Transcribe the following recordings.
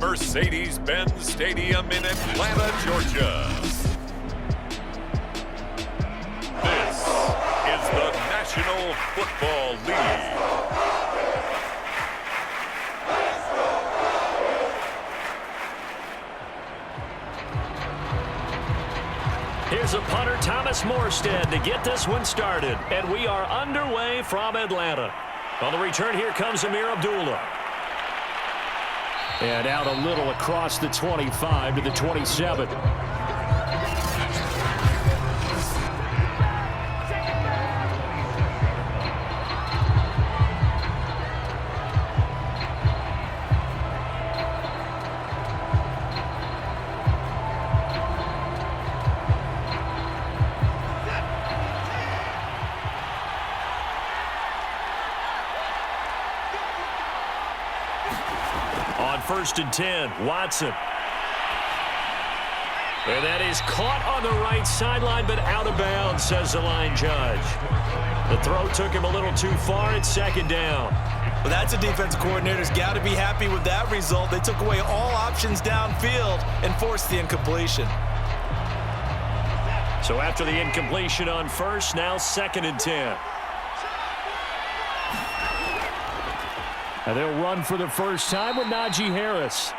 Mercedes-Benz Stadium in Atlanta, Georgia. This is the National Football League. Here's a punter, Thomas Morstead, to get this one started. And we are underway from Atlanta. On the return, here comes Amir Abdullah. And out a little across the 25 to the 27. On 1st and 10, Watson. And that is caught on the right sideline, but out of bounds, says the line judge. The throw took him a little too far. It's 2nd down. Well, that's a defensive coordinator's got to be happy with that result. They took away all options downfield and forced the incompletion. So after the incompletion on 1st, now 2nd and 10. And they'll run for the first time with Najee Harris.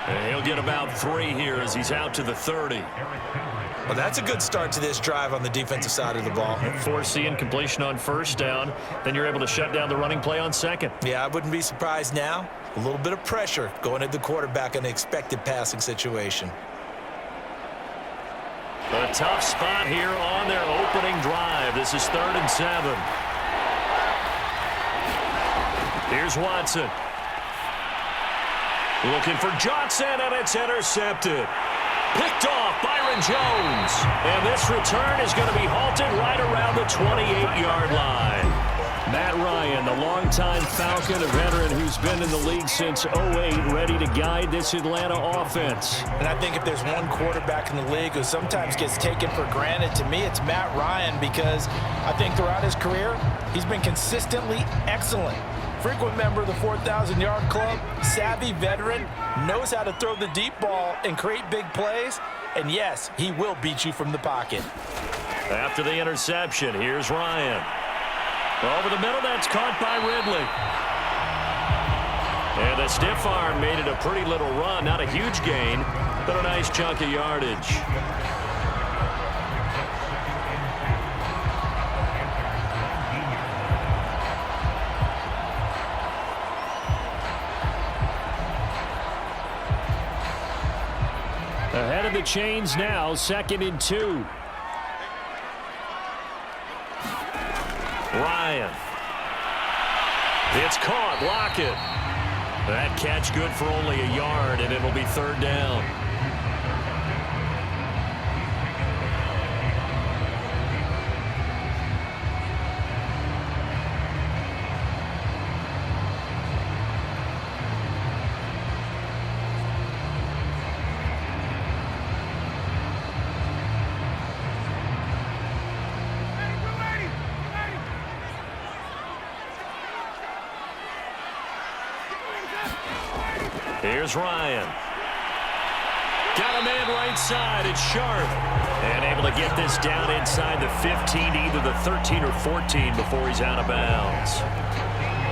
And he'll get about 3 here as he's out to the 30. Well, that's a good start to this drive on the defensive side of the ball. Force the incompletion on 1st down. Then you're able to shut down the running play on 2nd. Yeah, I wouldn't be surprised now. A little bit of pressure going at the quarterback in an expected passing situation. A tough spot here on their opening drive. This is 3rd and 7. Here's Watson. Looking for Johnson, and it's intercepted. Picked off Byron Jones. And this return is going to be halted right around the 28-yard line. Matt Ryan, the longtime Falcon, a veteran who's been in the league since '08, ready to guide this Atlanta offense. And I think if there's one quarterback in the league who sometimes gets taken for granted, to me it's Matt Ryan, because I think throughout his career, he's been consistently excellent. Frequent member of the 4,000-yard club, savvy veteran, knows how to throw the deep ball and create big plays. And yes, he will beat you from the pocket. After the interception, here's Ryan. Over the middle, that's caught by Ridley. And the stiff arm made it a pretty little run. Not a huge gain, but a nice chunk of yardage. Ahead of the chains now, 2nd and 2. Ryan. It's caught. Lockett. That catch good for only a yard, and it'll be 3rd down. Here's Ryan. Got a man right side. It's Sharp. And able to get this down inside the 15, either the 13 or 14 before he's out of bounds.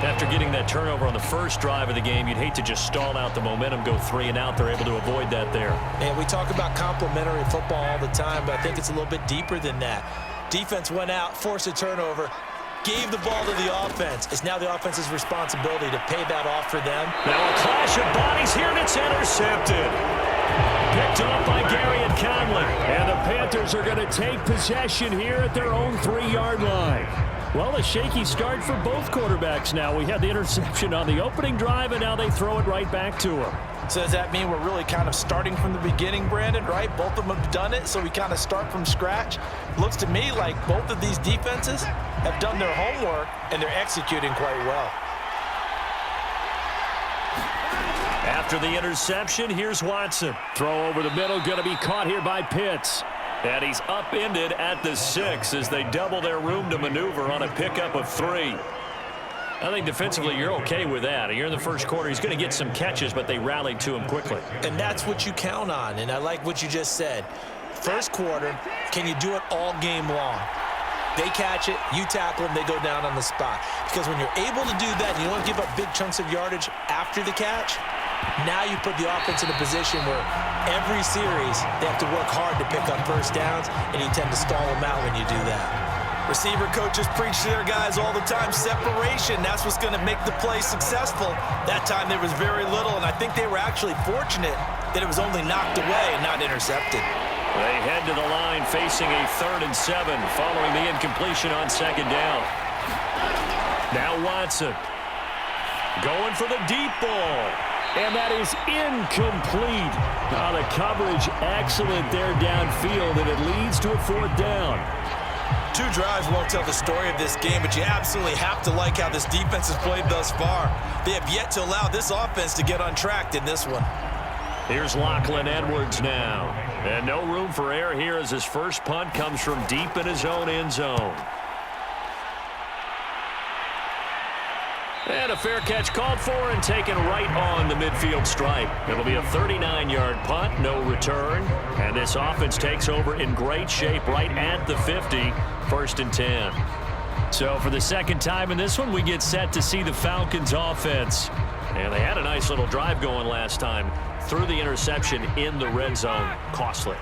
After getting that turnover on the first drive of the game, you'd hate to just stall out the momentum, go 3 and out. They're able to avoid that there. And we talk about complementary football all the time, but I think it's a little bit deeper than that. Defense went out, forced a turnover, gave the ball to the offense. It's now the offense's responsibility to pay that off for them. Now a clash of bodies here, and it's intercepted. Picked off by Gary and Conley. And the Panthers are going to take possession here at their own 3-yard line. Well, a shaky start for both quarterbacks now. We had the interception on the opening drive, and now they throw it right back to him. So does that mean we're really kind of starting from the beginning, Brandon, right? Both of them have done it, so we kind of start from scratch. Looks to me like both of these defenses have done their homework, and they're executing quite well. After the interception, here's Watson. Throw over the middle, going to be caught here by Pitts. And he's upended at the 6 as they double their room to maneuver on a pickup of 3. I think defensively you're okay with that. You're in the first quarter. He's going to get some catches, but they rallied to him quickly. And that's what you count on, and I like what you just said. First quarter, can you do it all game long? They catch it, you tackle them, they go down on the spot. Because when you're able to do that and you don't give up big chunks of yardage after the catch, now you put the offense in a position where every series they have to work hard to pick up first downs, and you tend to stall them out when you do that. Receiver coaches preach to their guys all the time, separation. That's what's going to make the play successful. That time there was very little, and I think they were actually fortunate that it was only knocked away, not intercepted. They head to the line facing a 3rd and 7 following the incompletion on 2nd down. Now Watson going for the deep ball. And that is incomplete. The coverage excellent there downfield, and it leads to a 4th down. 2 drives won't tell the story of this game, but you absolutely have to like how this defense has played thus far. They have yet to allow this offense to get untracked in this one. Here's Lachlan Edwards now. And no room for error here as his first punt comes from deep in his own end zone. And a fair catch called for and taken right on the midfield stripe. It'll be a 39-yard punt, no return. And this offense takes over in great shape right at the 50, 1st and 10. So for the second time in this one, we get set to see the Falcons offense. And they had a nice little drive going last time. Threw the interception in the red zone. Costly.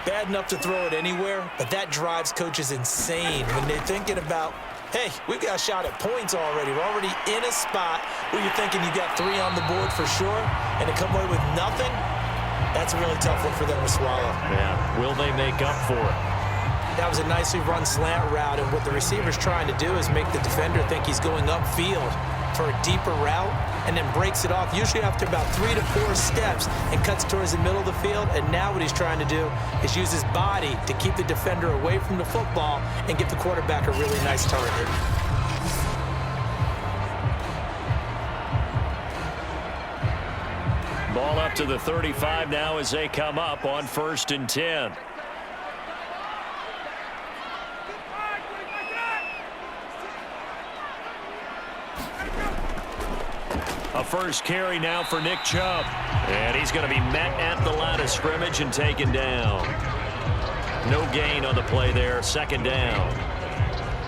Bad enough to throw it anywhere, but that drives coaches insane when they're thinking about, hey, we've got a shot at points already. We're already in a spot where you're thinking you got 3 on the board for sure, and to come away with nothing, that's a really tough one for them to swallow. Yeah, will they make up for it? That was a nicely run slant route, and what the receiver's trying to do is make the defender think he's going upfield for a deeper route, and then breaks it off, usually after about 3 to 4 steps, and cuts towards the middle of the field. And now what he's trying to do is use his body to keep the defender away from the football and give the quarterback a really nice target. Ball up to the 35 now as they come up on 1st and 10. A first carry now for Nick Chubb. And he's going to be met at the line of scrimmage and taken down. No gain on the play there. 2nd down.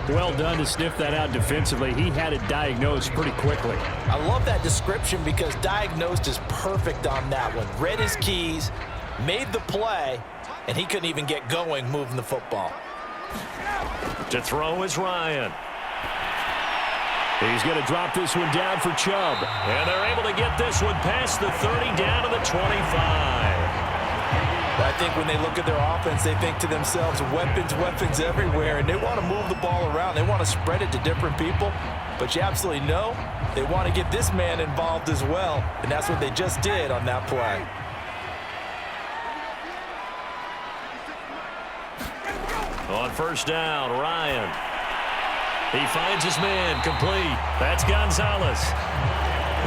Well done to sniff that out defensively. He had it diagnosed pretty quickly. I love that description because diagnosed is perfect on that one. Read his keys, made the play, and he couldn't even get going moving the football. To throw is Ryan. He's going to drop this one down for Chubb. And they're able to get this one past the 30 down to the 25. I think when they look at their offense, they think to themselves, weapons, weapons everywhere, and they want to move the ball around. They want to spread it to different people, but you absolutely know they want to get this man involved as well, and that's what they just did on that play. On 1st down, Ryan. He finds his man, complete. That's Gonzalez.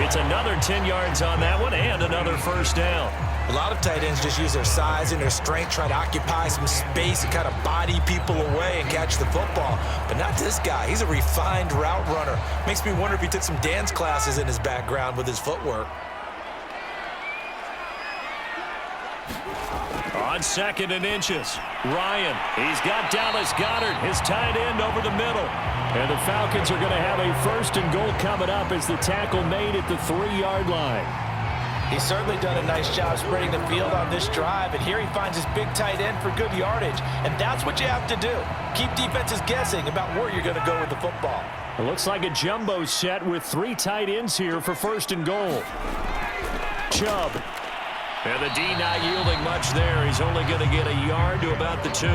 It's another 10 yards on that one and another 1st down. A lot of tight ends just use their size and their strength, try to occupy some space and kind of body people away and catch the football. But not this guy. He's a refined route runner. Makes me wonder if he took some dance classes in his background with his footwork. On 2nd and inches, Ryan. He's got Dallas Goedert, his tight end, over the middle. And the Falcons are going to have a 1st and goal coming up as the tackle made at the 3-yard line. He's certainly done a nice job spreading the field on this drive, and here he finds his big tight end for good yardage. And that's what you have to do. Keep defenses guessing about where you're going to go with the football. It looks like a jumbo set with 3 tight ends here for 1st and goal. Chubb. And the D not yielding much there. He's only going to get a yard to about the 2.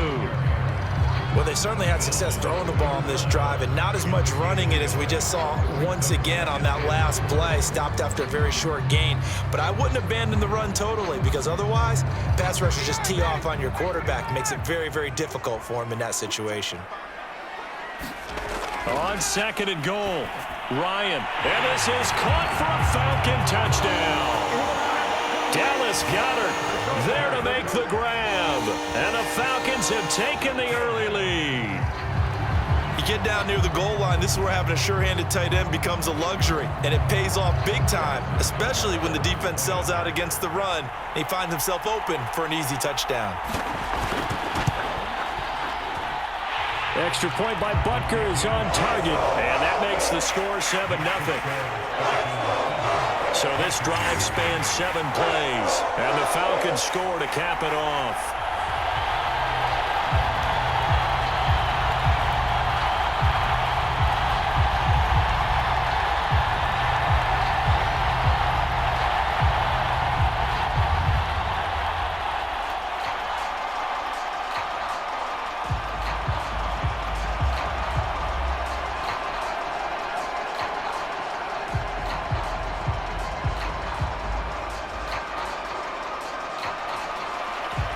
Well, they certainly had success throwing the ball on this drive, and not as much running it as we just saw once again on that last play. Stopped after a very short gain. But I wouldn't abandon the run totally, because otherwise, pass rushers just tee off on your quarterback. Makes it very, very difficult for him in that situation. On 2nd and goal, Ryan. And this is caught for a Falcon touchdown. Dallas Goedert there to make the grab. And the Falcons have taken the early lead. You You get down near the goal line, this is where having a sure-handed tight end becomes a luxury, and it pays off big time, especially when the defense sells out against the run, and he finds himself open for an easy touchdown. Extra point by Butker is on target. And that makes the score 7-0. So this drive spans 7 plays, and the Falcons score to cap it off.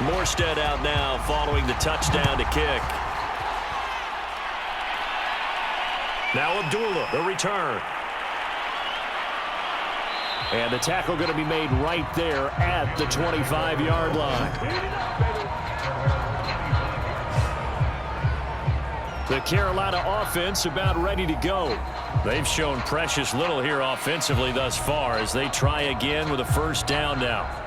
Morstead out now following the touchdown to kick. Now Abdullah, the return. And the tackle going to be made right there at the 25-yard line. The Carolina offense about ready to go. They've shown precious little here offensively thus far as they try again with a first down now.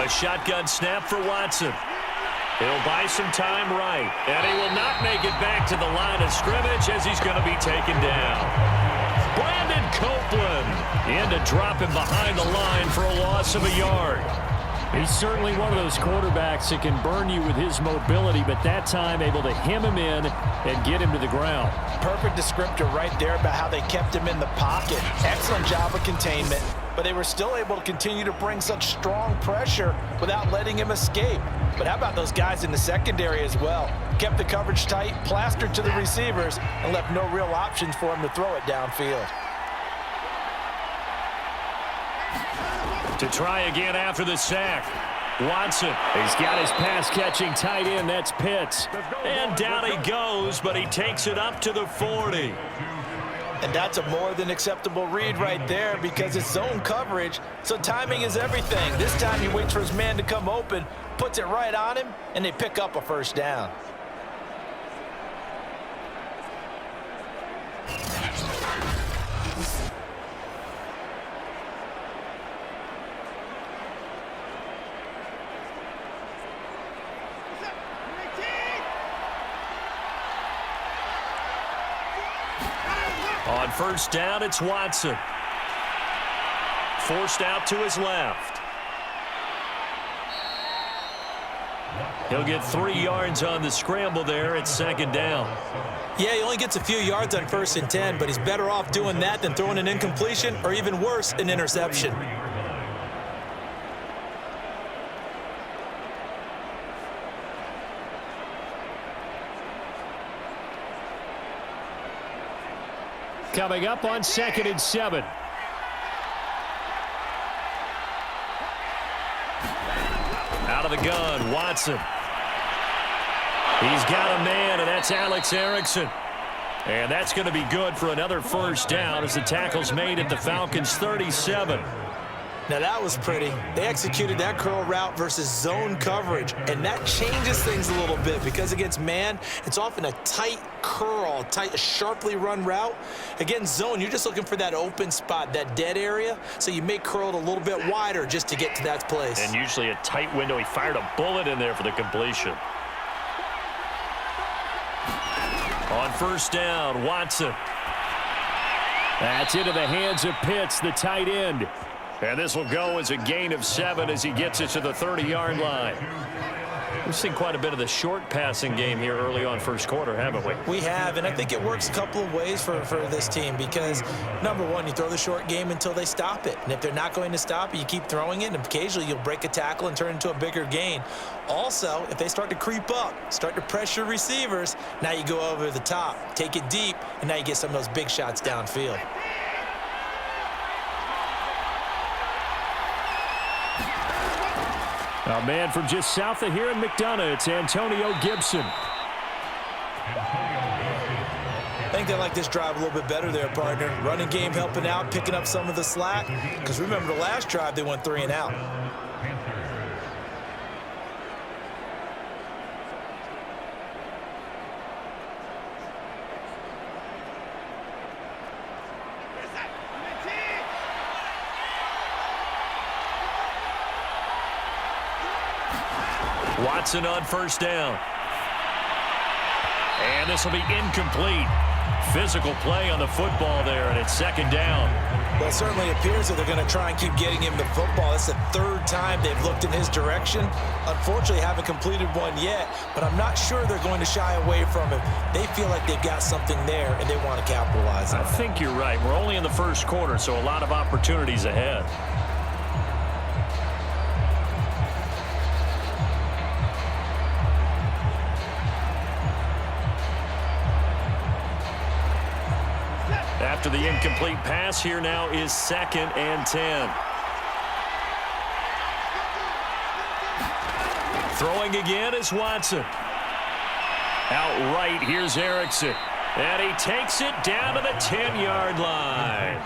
A shotgun snap for Watson. He'll buy some time right, and he will not make it back to the line of scrimmage as he's going to be taken down. Brandon Copeland in to drop him behind the line for a loss of a yard. He's certainly one of those quarterbacks that can burn you with his mobility, but that time able to hem him in and get him to the ground. Perfect descriptor right there about how they kept him in the pocket. Excellent job of containment, but they were still able to continue to bring such strong pressure without letting him escape. But how about those guys in the secondary as well? Kept the coverage tight, plastered to the receivers, and left no real options for him to throw it downfield. To try again after the sack. Watson. He's got his pass-catching tight end. That's Pitts. And down he goes, but he takes it up to the 40. And that's a more than acceptable read right there because it's zone coverage, so timing is everything. This time he waits for his man to come open, puts it right on him, and they pick up a first down. On first down, it's Watson. Forced out to his left. He'll get 3 yards on the scramble there. It's second down. Yeah, he only gets a few yards on 1st and 10, but he's better off doing that than throwing an incompletion or even worse, an interception. Coming up on 2nd and 7. Out of the gun, Watson. He's got a man, and that's Alex Erickson. And that's going to be good for another first down as the tackle's made at the Falcons' 37. Now that was pretty. They executed that curl route versus zone coverage, and that changes things a little bit because against man, it's often a tight curl, tight, sharply run route. Against zone, you're just looking for that open spot, that dead area, so you may curl it a little bit wider just to get to that place. And usually a tight window. He fired a bullet in there for the completion. On first down, Watson. That's into the hands of Pitts, the tight end. And this will go as a gain of 7 as he gets it to the 30-yard line. We've seen quite a bit of the short passing game here early on first quarter, haven't we? We have, and I think it works a couple of ways for this team because, number one, you throw the short game until they stop it. And if they're not going to stop it, you keep throwing it, and occasionally you'll break a tackle and turn it into a bigger gain. Also, if they start to creep up, start to pressure receivers, now you go over the top, take it deep, and now you get some of those big shots downfield. A man from just south of here in McDonough, it's Antonio Gibson. I think they like this drive a little bit better there, partner. Running game helping out, picking up some of the slack. Because remember the last drive, they went 3 and out. Watson on first down. And this will be incomplete. Physical play on the football there, and it's second down. Well, it certainly appears that they're going to try and keep getting him the football. It's the 3rd time they've looked in his direction. Unfortunately, haven't completed one yet, but I'm not sure they're going to shy away from him. They feel like they've got something there, and they want to capitalize on it. I think you're right. We're only in the first quarter, so a lot of opportunities ahead. After the incomplete pass, here now is 2nd and 10. Throwing again is Watson. Outright, here's Erickson. And he takes it down to the 10-yard line.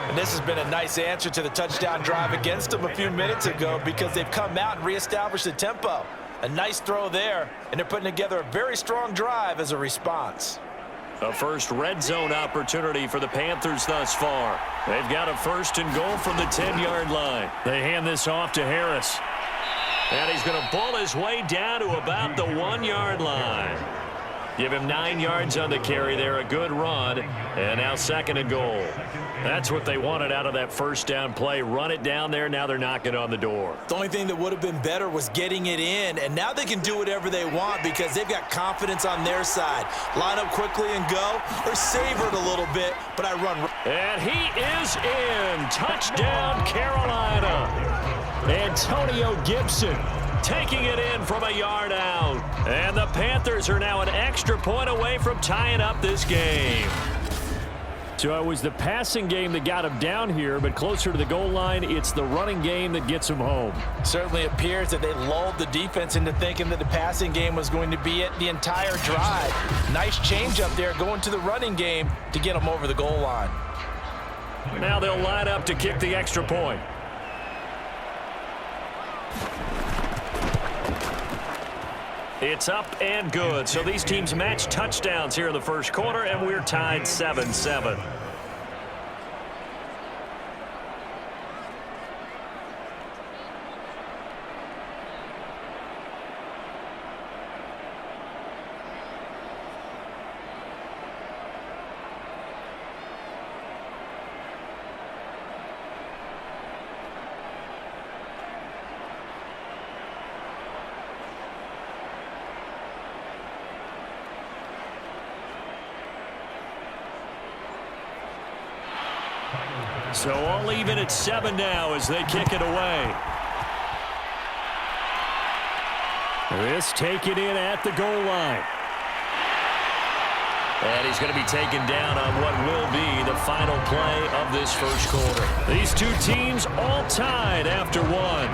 And this has been a nice answer to the touchdown drive against them a few minutes ago because they've come out and reestablished the tempo. A nice throw there, and they're putting together a very strong drive as a response. A first red zone opportunity for the Panthers thus far. They've got a 1st and goal from the 10-yard line. They hand this off to Harris. And he's going to pull his way down to about the 1-yard line. Give him 9 yards on the carry there, a good run. And now 2nd and goal. That's what they wanted out of that first down play. Run it down there, now they're knocking on the door. The only thing that would have been better was getting it in, and now they can do whatever they want because they've got confidence on their side. Line up quickly and go, or savor it a little bit, but I run. And he is in. Touchdown, Carolina. Antonio Gibson taking it in from a yard out. And the Panthers are now an extra point away from tying up this game. So it was the passing game that got him down here, but closer to the goal line, it's the running game that gets him home. Certainly appears that they lulled the defense into thinking that the passing game was going to be it the entire drive. Nice change up there going to the running game to get them over the goal line. Now they'll line up to kick the extra point. It's up and good. So these teams match touchdowns here in the first quarter, and we're tied 7-7. So all even at 7 now as they kick it away. This taken in at the goal line. And he's going to be taken down on what will be the final play of this first quarter. These two teams all tied after one.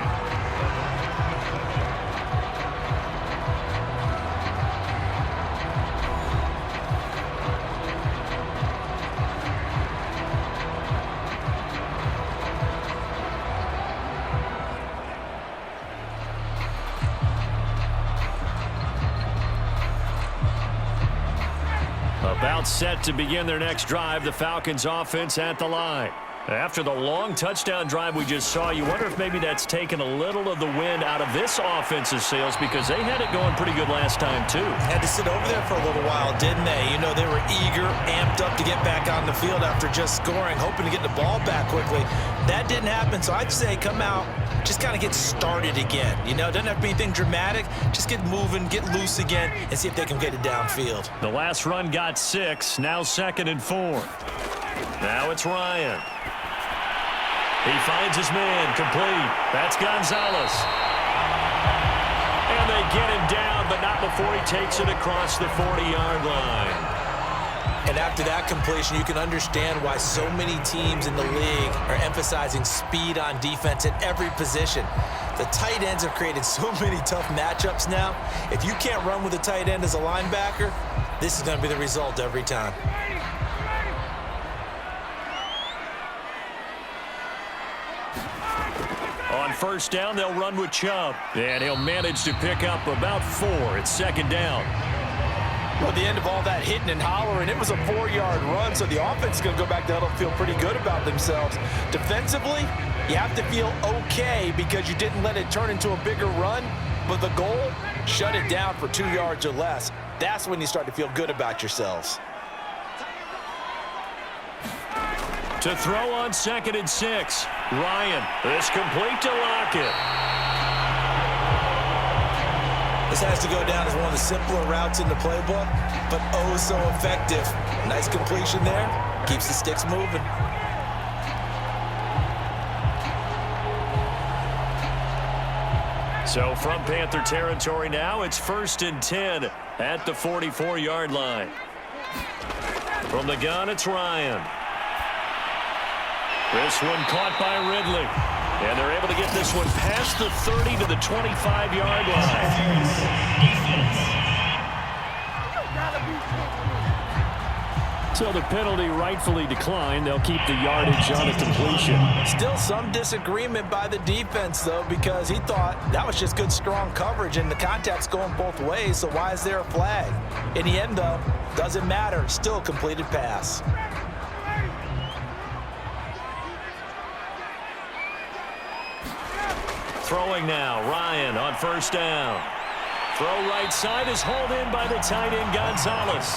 About set to begin their next drive, the Falcons offense at the line. After the long touchdown drive we just saw, you wonder if maybe that's taken a little of the wind out of this offensive sails because they had it going pretty good last time too. Had to sit over there for a little while, didn't they? You know, they were eager, amped up to get back on the field after just scoring, hoping to get the ball back quickly. That didn't happen, so I'd say come out, just kind of get started again. You know, it doesn't have to be anything dramatic. Just get moving, get loose again, and see if they can get it downfield. The last run got 6, now 2nd and 4. Now it's Ryan. He finds his man, complete. That's Gonzalez. And they get him down, but not before he takes it across the 40-yard line. And after that completion, you can understand why so many teams in the league are emphasizing speed on defense at every position. The tight ends have created so many tough matchups now. If you can't run with a tight end as a linebacker, this is going to be the result every time. On first down, they'll run with Chubb. And he'll manage to pick up about 4. It's second down. Well, at the end of all that hitting and hollering, it was a 4-yard run, so the offense is going to go back to huddle and feel pretty good about themselves. Defensively, you have to feel okay because you didn't let it turn into a bigger run, but the goal, shut it down for 2 yards or less. That's when you start to feel good about yourselves. To throw on 2nd and 6. Ryan, this complete to Lockett. This has to go down as one of the simpler routes in the playbook, but oh so effective. Nice completion there. Keeps the sticks moving. So from Panther territory now, it's 1st and 10 at the 44-yard line. From the gun, it's Ryan. This one caught by Ridley. And they're able to get this one past the 30 to the 25-yard line. So the penalty rightfully declined. They'll keep the yardage on a completion. Still some disagreement by the defense, though, because he thought that was just good, strong coverage, and the contact's going both ways, so why is there a flag? In the end, though, doesn't matter. Still a completed pass. Throwing now, Ryan on first down. Throw right side is hauled in by the tight end, Gonzalez.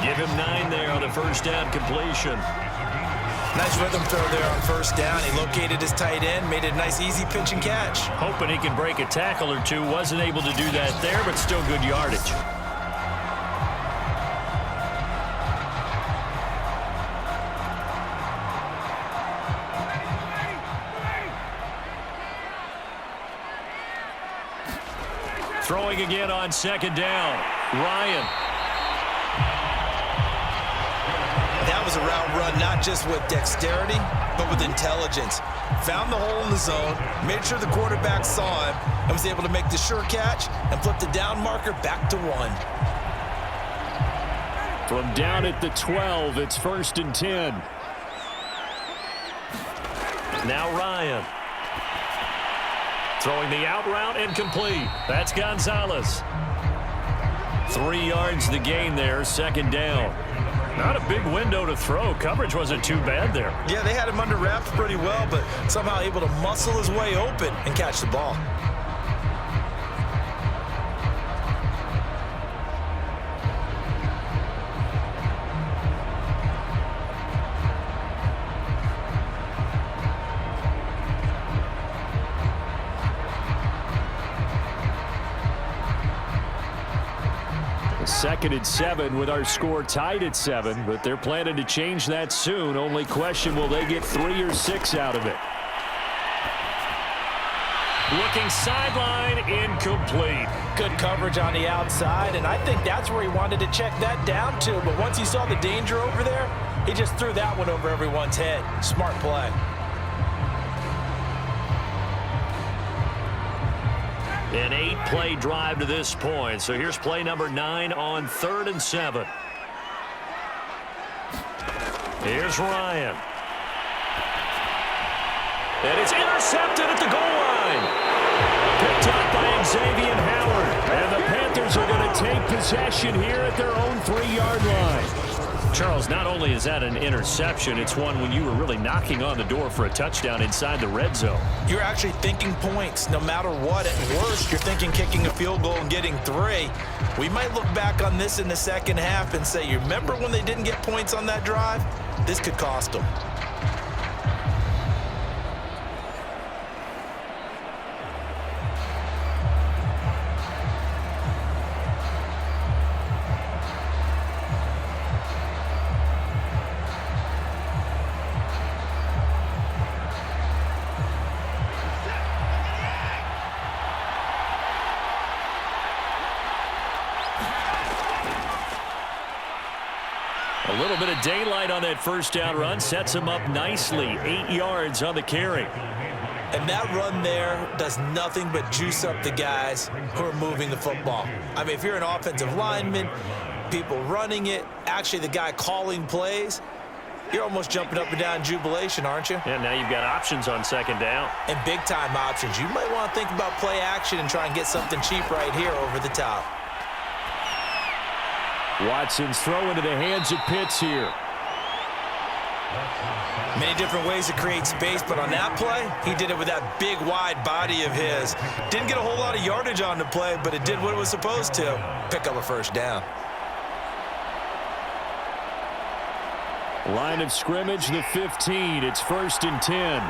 Give him 9 there on the first down completion. Nice rhythm throw there on first down. He located his tight end, made it a nice, easy pitch and catch. Hoping he can break a tackle or two. Wasn't able to do that there, but still good yardage. Throwing again on second down. Ryan. That was a route run not just with dexterity, but with intelligence. Found the hole in the zone, made sure the quarterback saw him, and was able to make the sure catch and flip the down marker back to 1. From down at the 12, it's 1st and 10. Now Ryan. Throwing the out route and complete. That's Gonzalez. 3 yards the gain there, second down. Not a big window to throw. Coverage wasn't too bad there. Yeah, they had him under wraps pretty well, but somehow able to muscle his way open and catch the ball. Second and 7 with our score tied at 7, but they're planning to change that soon. Only question, will they get 3 or 6 out of it? Looking sideline, incomplete. Good coverage on the outside, and I think that's where he wanted to check that down to. But once he saw the danger over there, he just threw that one over everyone's head. Smart play. An 8-play drive to this point. So here's play number 9 on 3rd and 7. Here's Ryan. And it's intercepted at the goal line. Picked up by Xavier Howard. And the Panthers are going to take possession here at their own 3-yard line. Charles, not only is that an interception, it's one when you were really knocking on the door for a touchdown inside the red zone. You're actually thinking points no matter what. At worst, you're thinking kicking a field goal and getting 3. We might look back on this in the second half and say, you remember when they didn't get points on that drive? This could cost them. A little bit of daylight on that first down run sets him up nicely. 8 yards on the carry. And that run there does nothing but juice up the guys who are moving the football. I mean, if you're an offensive lineman, people running it, actually the guy calling plays, you're almost jumping up and down in jubilation, aren't you? And now you've got options on second down. And big-time options. You might want to think about play action and try and get something cheap right here over the top. Watson's throw into the hands of Pitts here. Many different ways to create space, but on that play, he did it with that big, wide body of his. Didn't get a whole lot of yardage on the play, but it did what it was supposed to. Pick up a first down. Line of scrimmage, the 15. It's 1st and 10.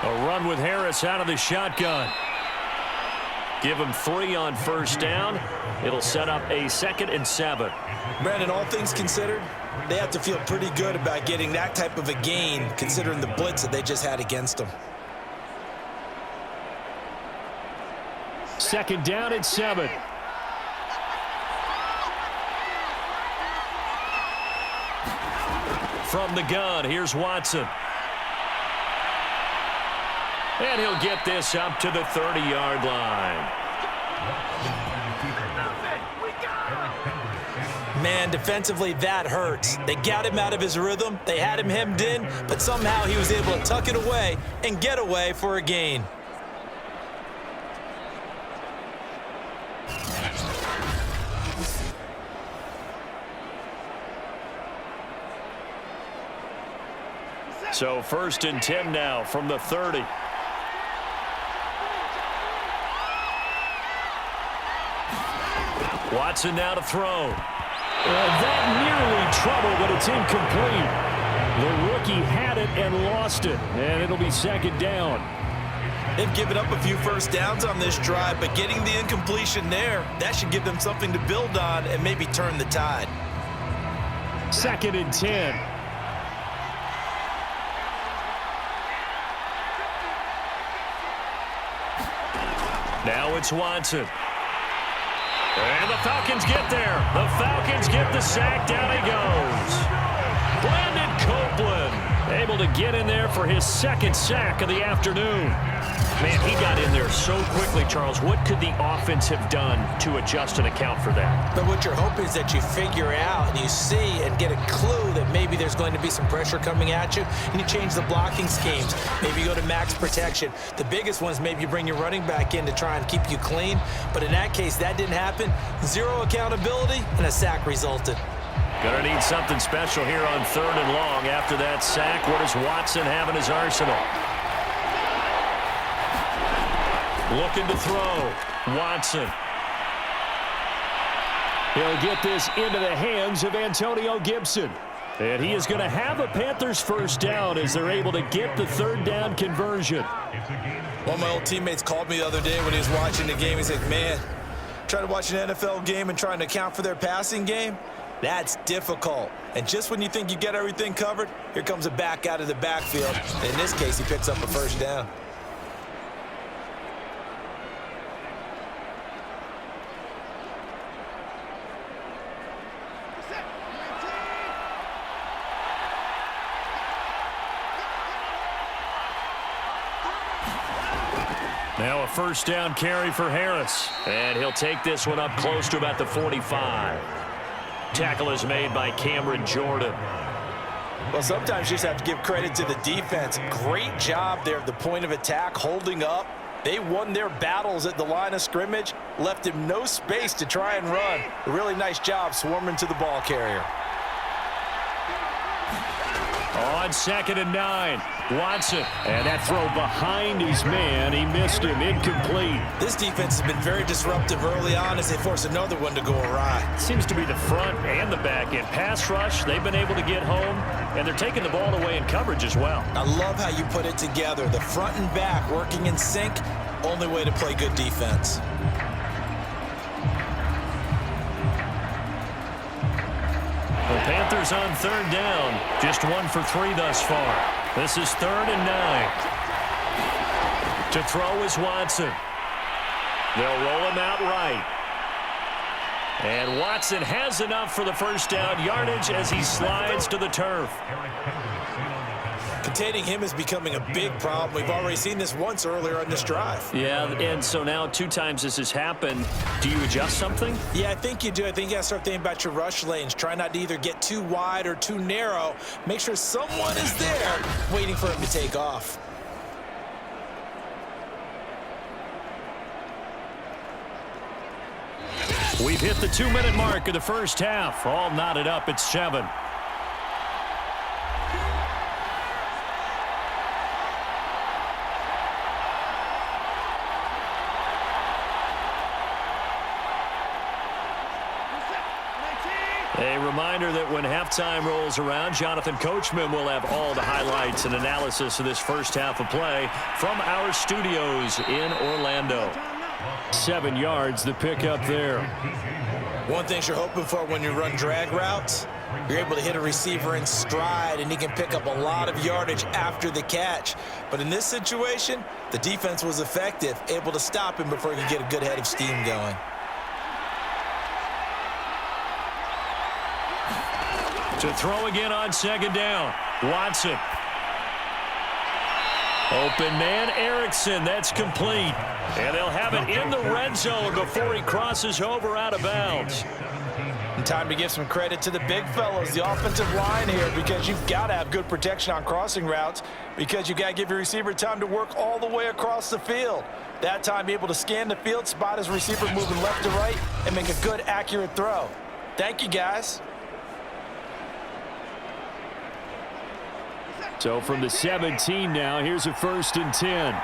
A run with Harris out of the shotgun. Give him 3 on first down. It'll set up a 2nd and 7. Brandon, all things considered, they have to feel pretty good about getting that type of a gain, considering the blitz that they just had against them. 2nd down and 7. From the gun, here's Watson. And he'll get this up to the 30-yard line. Man, defensively, that hurts. They got him out of his rhythm. They had him hemmed in, but somehow he was able to tuck it away and get away for a gain. So 1st and 10 now from the 30. Watson now to throw. That nearly trouble, but it's incomplete. The rookie had it and lost it, and it'll be 2nd down. They've given up a few first downs on this drive, but getting the incompletion there, that should give them something to build on and maybe turn the tide. 2nd and 10. Now it's Watson. And the Falcons get there. The Falcons get the sack. Down he goes. Brandon Copeland able to get in there for his 2nd sack of the afternoon. Man, he got in there so quickly, Charles. What could the offense have done to adjust and account for that? But what you're hoping is that you figure out and you see and get a clue that maybe there's going to be some pressure coming at you, and you change the blocking schemes. Maybe you go to max protection. The biggest one is maybe you bring your running back in to try and keep you clean. But in that case, that didn't happen. 0 accountability, and a sack resulted. Gonna need something special here on 3rd and long. After that sack, what does Watson have in his arsenal? Looking to throw. Watson. He'll get this into the hands of Antonio Gibson. And he is going to have a Panthers first down as they're able to get the 3rd down conversion. One of my old teammates called me the other day when he was watching the game. He's like, man, trying to watch an NFL game and trying to account for their passing game, that's difficult. And just when you think you get everything covered, here comes a back out of the backfield. And in this case, he picks up a first down. Now a first down carry for Harris. And he'll take this one up close to about the 45. Tackle is made by Cameron Jordan. Well, sometimes you just have to give credit to the defense. Great job there at the point of attack, holding up. They won their battles at the line of scrimmage, left him no space to try and run. A really nice job swarming to the ball carrier. On 2nd and 9, Watson. And that throw behind his man. He missed him. Incomplete. This defense has been very disruptive early on as they force another one to go awry. Seems to be the front and the back end. Pass rush, they've been able to get home, and they're taking the ball away in coverage as well. I love how you put it together. The front and back working in sync, only way to play good defense. The Panthers on 3rd down. Just 1 for 3 thus far. This is 3rd and 9. To throw is Watson. They'll roll him out right. And Watson has enough for the first down yardage as he slides to the turf. Containing him is becoming a big problem. We've already seen this once earlier on this drive. Yeah, and so now 2 times this has happened. Do you adjust something? Yeah, I think you do. I think you got to start thinking about your rush lanes. Try not to either get too wide or too narrow. Make sure someone is there waiting for him to take off. We've hit the 2-minute mark of the first half. All knotted up at 7. A reminder that when halftime rolls around, Jonathan Coachman will have all the highlights and analysis of this first half of play from our studios in Orlando. 7 yards, the pickup there. One thing you're hoping for when you run drag routes, you're able to hit a receiver in stride, and he can pick up a lot of yardage after the catch. But in this situation, the defense was effective, able to stop him before he could get a good head of steam going. To throw again on 2nd down. Watson. Open man, Erickson. That's complete. And they'll have it in the red zone before he crosses over out of bounds. And time to give some credit to the big fellows, the offensive line here, because you've got to have good protection on crossing routes, because you've got to give your receiver time to work all the way across the field. That time, be able to scan the field, spot his receiver moving left to right, and make a good, accurate throw. Thank you, guys. So from the 17 now, here's a 1st and 10.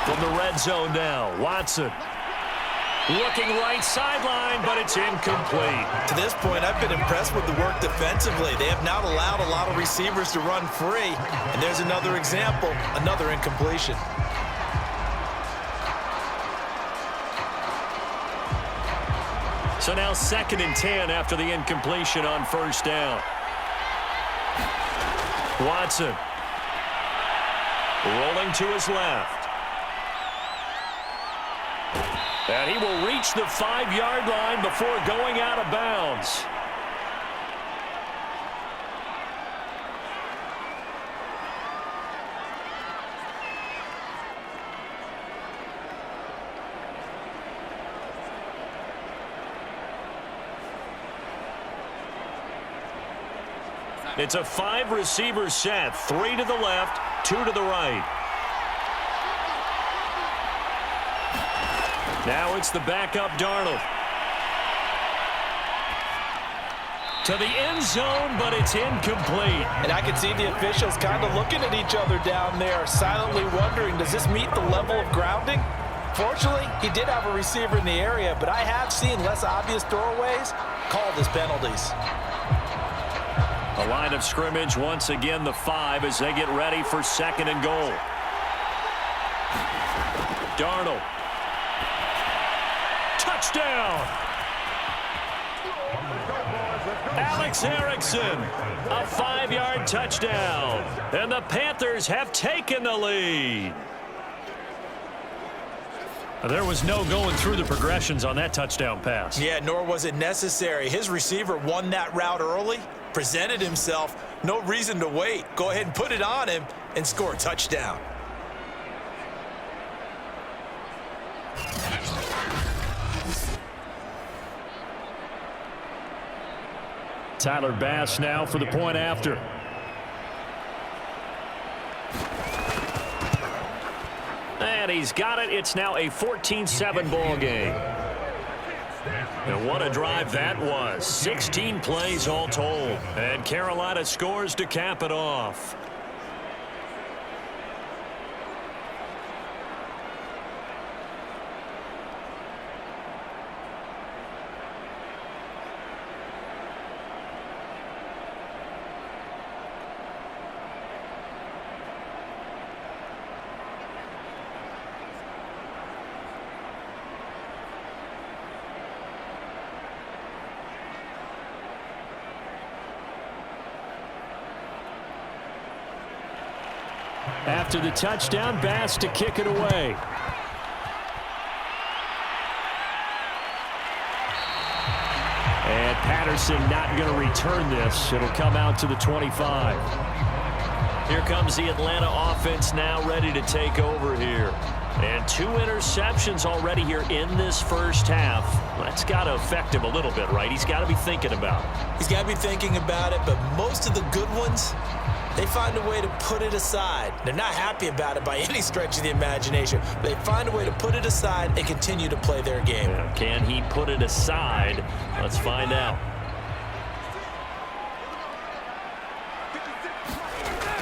From the red zone now, Watson. Looking right sideline, but it's incomplete. To this point, I've been impressed with the work defensively. They have not allowed a lot of receivers to run free. And there's another example, another incompletion. So now 2nd and 10 after the incompletion on 1st down. Watson. Rolling to his left. And he will reach the 5-yard line before going out of bounds. It's a 5-receiver set, 3 to the left, 2 to the right. Now it's the backup Darnold. To the end zone, but it's incomplete. And I can see the officials kind of looking at each other down there, silently wondering, does this meet the level of grounding? Fortunately, he did have a receiver in the area, but I have seen less obvious throwaways called as penalties. The line of scrimmage, once again, the 5 as they get ready for 2nd and goal. Darnold. Touchdown! Alex Erickson, a 5-yard touchdown. And the Panthers have taken the lead. There was no going through the progressions on that touchdown pass. Yeah, nor was it necessary. His receiver won that route early, presented himself, no reason to wait. Go ahead and put it on him and score a touchdown. Tyler Bass now for the point after. And he's got it. It's now a 14-7 ball game. And what a drive that was. 16 plays all told. And Carolina scores to cap it off. After the touchdown, Bass to kick it away. Patterson not going to return this. It'll come out to the 25. Here comes the Atlanta offense now ready to take over here. And 2 interceptions already here in this first half. That's got to affect him a little bit, right? He's got to be thinking about it. He's got to be thinking about it, but most of the good ones, they find a way to put it aside. They're not happy about it by any stretch of the imagination. They find a way to put it aside and continue to play their game. Yeah, can he put it aside? Let's find out.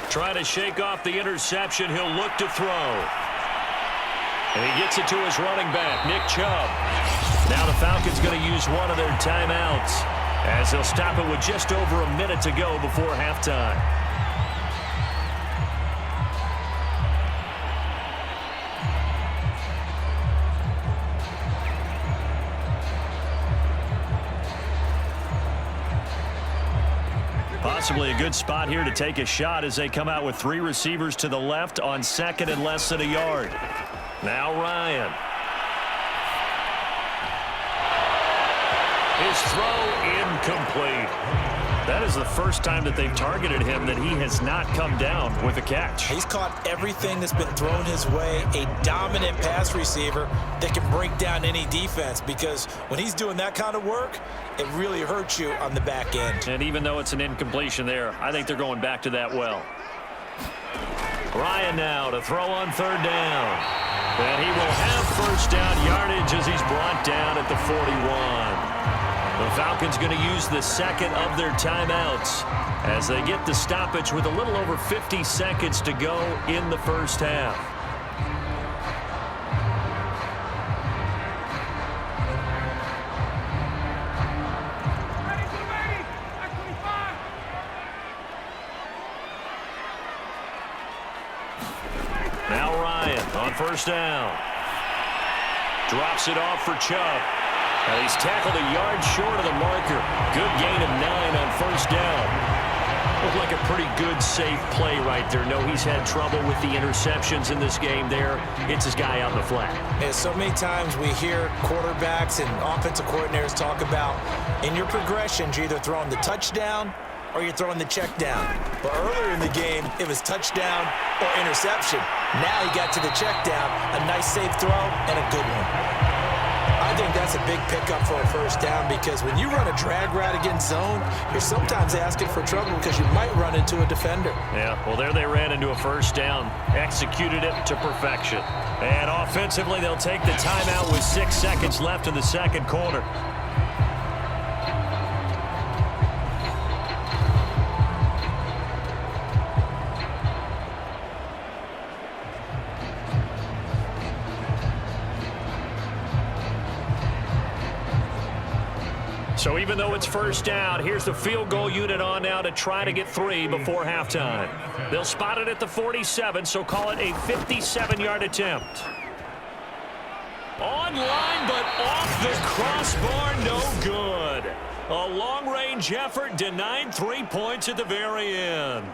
Trying to shake off the interception. He'll look to throw. And he gets it to his running back, Nick Chubb. Now the Falcons going to use one of their timeouts as they'll stop it with just over a minute to go before halftime. Possibly a good spot here to take a shot as they come out with 3 receivers to the left on 2nd and less than a yard. Now Ryan. His throw incomplete. That is the first time that they've targeted him that he has not come down with a catch. He's caught everything that's been thrown his way. A dominant pass receiver that can break down any defense, because when he's doing that kind of work, it really hurts you on the back end. And even though it's an incompletion there, I think they're going back to that well. Ryan now to throw on 3rd down. And he will have first down yardage as he's brought down at the 41. The Falcons going to use the 2nd of their timeouts as they get the stoppage with a little over 50 seconds to go in the first half. Now Ryan on 1st down. Drops it off for Chubb. And he's tackled a yard short of the marker. Good gain of 9 on 1st down. Looked like a pretty good, safe play right there. No, he's had trouble with the interceptions in this game there. Hits his guy out in the flat. Yeah, so many times we hear quarterbacks and offensive coordinators talk about in your progressions, you're either throwing the touchdown or you're throwing the check down. But earlier in the game, it was touchdown or interception. Now he got to the check down, a nice safe throw, and a good one. I think that's a big pickup for a first down, because when you run a drag route against zone, you're sometimes asking for trouble because you might run into a defender. Yeah, well, there they ran into a first down, executed it to perfection. And offensively, they'll take the timeout with 6 seconds left in the 2nd quarter. So even though it's first down, here's the field goal unit on now to try to get 3 before halftime. They'll spot it at the 47, so call it a 57-yard attempt. Online, but off the crossbar, no good. A long-range effort denied 3 points at the very end.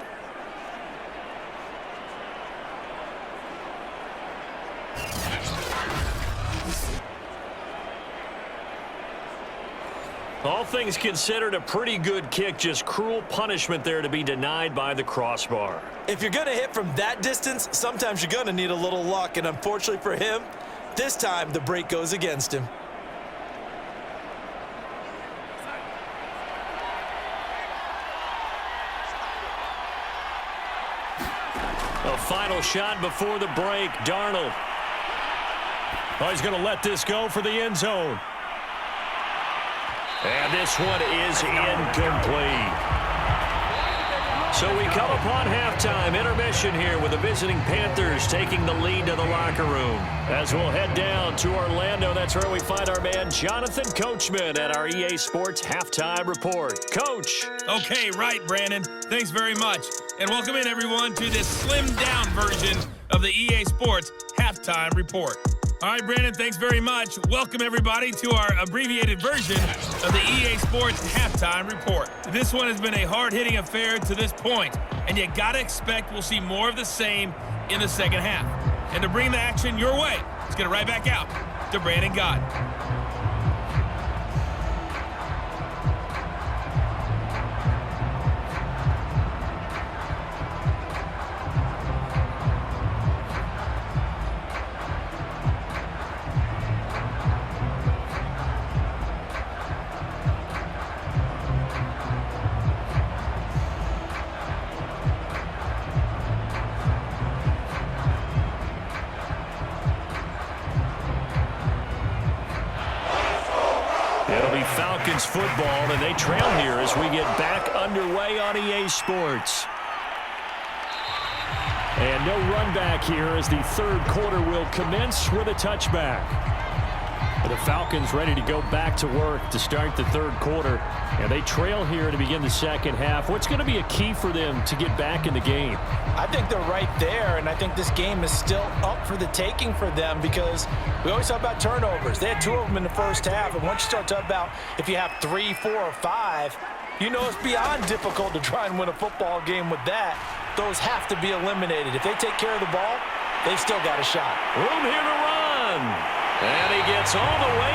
All things considered, a pretty good kick. Just cruel punishment there to be denied by the crossbar. If you're going to hit from that distance, sometimes you're going to need a little luck. And unfortunately for him, this time the break goes against him. A final shot before the break. Darnold. Oh, he's going to let this go for the end zone. And this one is incomplete. So we come upon halftime intermission here with the visiting Panthers taking the lead to the locker room. As we'll head down to Orlando, that's where we find our man Jonathan Coachman at our EA Sports Halftime Report. Coach. Okay, right, Brandon. Thanks very much. And welcome in, everyone, to this slimmed-down version of the EA Sports Halftime Report. All right, Brandon, thanks very much. Welcome, everybody, to our abbreviated version of the EA Sports Halftime Report. This one has been a hard-hitting affair to this point, and you got to expect we'll see more of the same in the second half. And to bring the action your way, let's get it right back out to Brandon Gott. Falcons football, and they trail here as we get back underway on EA Sports. And no run back here as the third quarter will commence with a touchback. The Falcons ready to go back to work to start the third quarter. And they trail here to begin the second half. What's going to be a key for them to get back in the game? I think they're right there, and I think this game is still up for the taking for them because we always talk about turnovers. They had 2 of them in the first half, and once you start talking about if you have 3, 4, or 5, you know it's beyond difficult to try and win a football game with that. Those have to be eliminated. If they take care of the ball, they've still got a shot. Room here to run. And he gets all the way